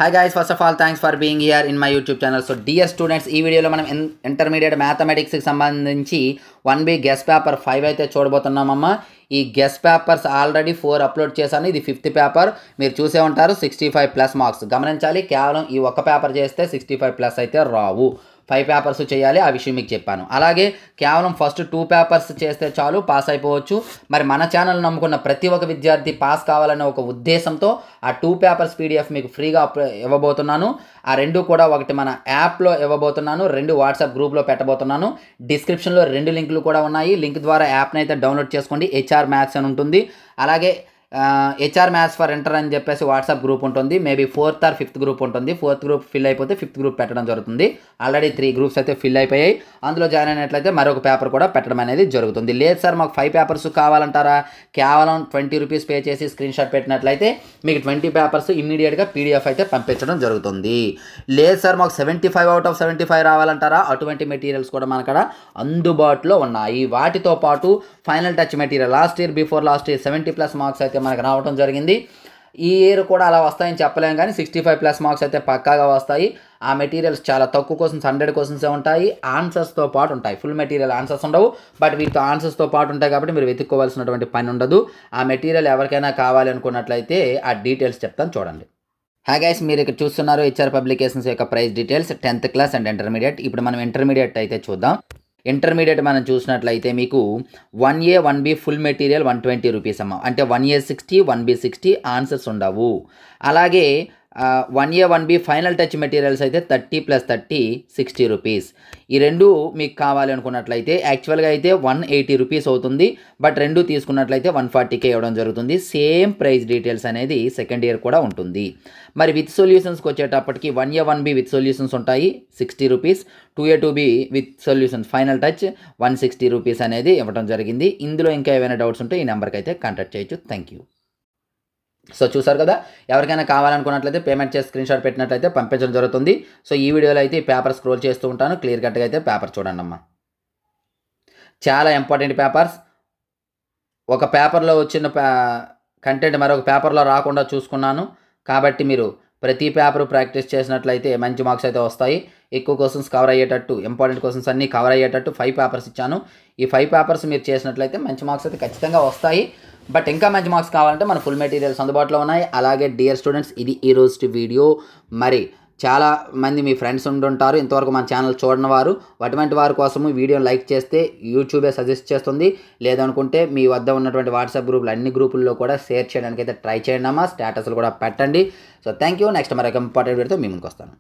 Hi guys, first of all thanks for being here in my YouTube channel. So dear students, ఈ వీడియోలో మనం intermediate మ్యాథమెటిక్స్కి సంబంధించి 1B guess paper 5 అయితే చూడబోతున్నామమ్మా. ఈ guess papers already 4 upload చేశాను. ఇది 5th పేపర్. మీరు చూసే ఉంటారు 65+ మార్క్స్. గమనించాలి, కేవలం ఈ ఒక్క పేపర్ చేస్తే 65+ అయితే రావు. 5 పేపర్స్ చేయాలి, ఆ విషయం మీకు చెప్పాను. అలాగే కేవలం ఫస్ట్ 2 పేపర్స్ చేస్తే చాలు, పాస్ అయిపోవచ్చు. మరి మన ఛానల్ నమ్ముకున్న ప్రతి ఒక్క విద్యార్థి పాస్ కావాలనే ఒక ఉద్దేశంతో ఆ 2 పేపర్స్ PDF మీకు ఫ్రీగా ఇవ్వబోతున్నాను. ఆ 2 కూడా ఒకటి మన యాప్లో ఇవ్వబోతున్నాను, 2 వాట్సాప్ గ్రూప్లో పెట్టబోతున్నాను. డిస్క్రిప్షన్లో 2 లింకులు కూడా ఉన్నాయి. లింక్ ద్వారా యాప్ని అయితే డౌన్లోడ్ చేసుకోండి. HR మ్యాథ్స్ అని ఉంటుంది. అలాగే HR మ్యాథ్స్ ఫర్ ఇంటర్ అని చెప్పేసి వాట్సాప్ గ్రూప్ ఉంటుంది. Maybe 4th or 5th group ఉంటుంది. 4th గ్రూప్ ఫిల్ అయిపోతే 5th గ్రూప్ పెట్టడం జరుగుతుంది. ఆల్రెడీ 3 గ్రూప్స్ అయితే ఫిల్ అయిపోయాయి. అందులో జాయిన్ అయినట్లయితే మరొక పేపర్ కూడా పెట్టడం అనేది జరుగుతుంది. లేదు సార్, మాకు 5 పేపర్స్ కావాలంటారా? కేవలం 20 రూపీస్ పే చేసి స్క్రీన్ షాట్ పెట్టినట్లయితే మీకు 20 పేపర్స్ ఇమ్మీడియట్గా PDF అయితే పంపించడం జరుగుతుంది. లేదు సార్, మాకు 75 out of 75 రావాలంటారా? అటువంటి మెటీరియల్స్ కూడా మనకడ అందుబాటులో ఉన్నాయి. వాటితో పాటు final touch material last year 70+ marks అయితే మనకు రావడం జరిగింది. ఈ ఇయర్ కూడా అలా వస్తాయని చెప్పలేం, కానీ 65+ మార్క్స్ అయితే పక్కాగా వస్తాయి. ఆ మెటీరియల్స్ చాలా తక్కువ క్వశ్చన్స్, 100 క్వశ్చన్సే ఉంటాయి. ఆన్సర్స్తో పాటు ఉంటాయి. ఫుల్ మెటీరియల్ ఆన్సర్స్ ఉండవు, బట్ వీటితో ఆన్సర్స్తో పాటు ఉంటాయి కాబట్టి మీరు వెతుక్కోవాల్సినటువంటి పని ఉండదు. ఆ మెటీరియల్ ఎవరికైనా కావాలి అనుకున్నట్లయితే ఆ డీటెయిల్స్ చెప్తాను, చూడండి. హాయ్ గైస్, మీరు ఇక్కడ చూస్తున్నారు HR పబ్లికేషన్స్ యొక్క price details 10th class and intermediate. ఇప్పుడు మనం ఇంటర్మీడియట్ అయితే చూద్దాం. ఇంటర్మీడియట్ మనం చూసినట్లయితే మీకు 1A 1B full material 120 rupees అమ్మ. అంటే 1A 60 1B 60 ఆన్సర్స్ ఉండవు. అలాగే 1A 1B final touch materials అయితే 30 + 30 60 రూపీస్. ఈ 2 మీకు కావాలి అనుకున్నట్లయితే యాక్చువల్గా అయితే 180 రూపీస్ అవుతుంది. బట్ 2 తీసుకున్నట్లయితే 140K ఇవ్వడం జరుగుతుంది. సేమ్ ప్రైస్ డీటెయిల్స్ అనేది సెకండ్ ఇయర్ కూడా ఉంటుంది. మరి విత్ సొల్యూషన్స్కి వచ్చేటప్పటికి 1A 1B విత్ సొల్యూషన్స్ ఉంటాయి 60 rupees. 2A 2B with solutions final touch 160 rupees అనేది ఇవ్వడం జరిగింది. ఇందులో ఇంకా ఏమైనా డౌట్స్ ఉంటే ఈ నెంబర్కి అయితే కాంటాక్ట్ చేయొచ్చు. Thank you. సో చూసారు కదా, ఎవరికైనా కావాలనుకున్నట్లయితే పేమెంట్ చేసి స్క్రీన్ షాట్ పెట్టినట్లయితే పంపించడం జరుగుతుంది. సో ఈ వీడియోలో అయితే ఈ పేపర్ స్క్రోల్ చేస్తూ ఉంటాను. క్లియర్ కట్గా అయితే పేపర్ చూడండి అమ్మా. చాలా ఇంపార్టెంట్ పేపర్స్. ఒక పేపర్లో వచ్చిన కంటెంట్ మరొక పేపర్లో రాకుండా చూసుకున్నాను కాబట్టి మీరు ప్రతి పేపరు ప్రాక్టీస్ చేసినట్లయితే మంచి మార్క్స్ అయితే వస్తాయి. ఎక్కువ క్వశ్చన్స్ కవర్ అయ్యేటట్టు, ఇంపార్టెంట్ క్వశ్చన్స్ అన్నీ కవర్ అయ్యేటట్టు 5 పేపర్స్ ఇచ్చాను. ఈ 5 పేపర్స్ మీరు చేసినట్లయితే మంచి మార్క్స్ అయితే ఖచ్చితంగా వస్తాయి. బట్ ఇంకా మంచి మార్క్స్ కావాలంటే మన ఫుల్ మెటీరియల్స్ అందుబాటులో ఉన్నాయి. అలాగే డియర్ స్టూడెంట్స్, ఇది ఈరోజు వీడియో. మరి చాలా మంది మీ ఫ్రెండ్స్ ఉండుంటారు ఇంతవరకు మన ఛానల్ చూడని వారు. అటువంటి వారి కోసము వీడియోని లైక్ చేస్తే యూట్యూబే సజెస్ట్ చేస్తుంది. లేదనుకుంటే మీ వద్ద ఉన్నటువంటి వాట్సాప్ గ్రూపులు అన్ని గ్రూపుల్లో కూడా షేర్ చేయడానికి అయితే ట్రై చేయండి అమ్మా. స్టేటస్లు కూడా పెట్టండి. So thank you. నెక్స్ట్ మరొక ఇంపార్టెంట్ వీడియోతో మీ ముందుకు వస్తాను.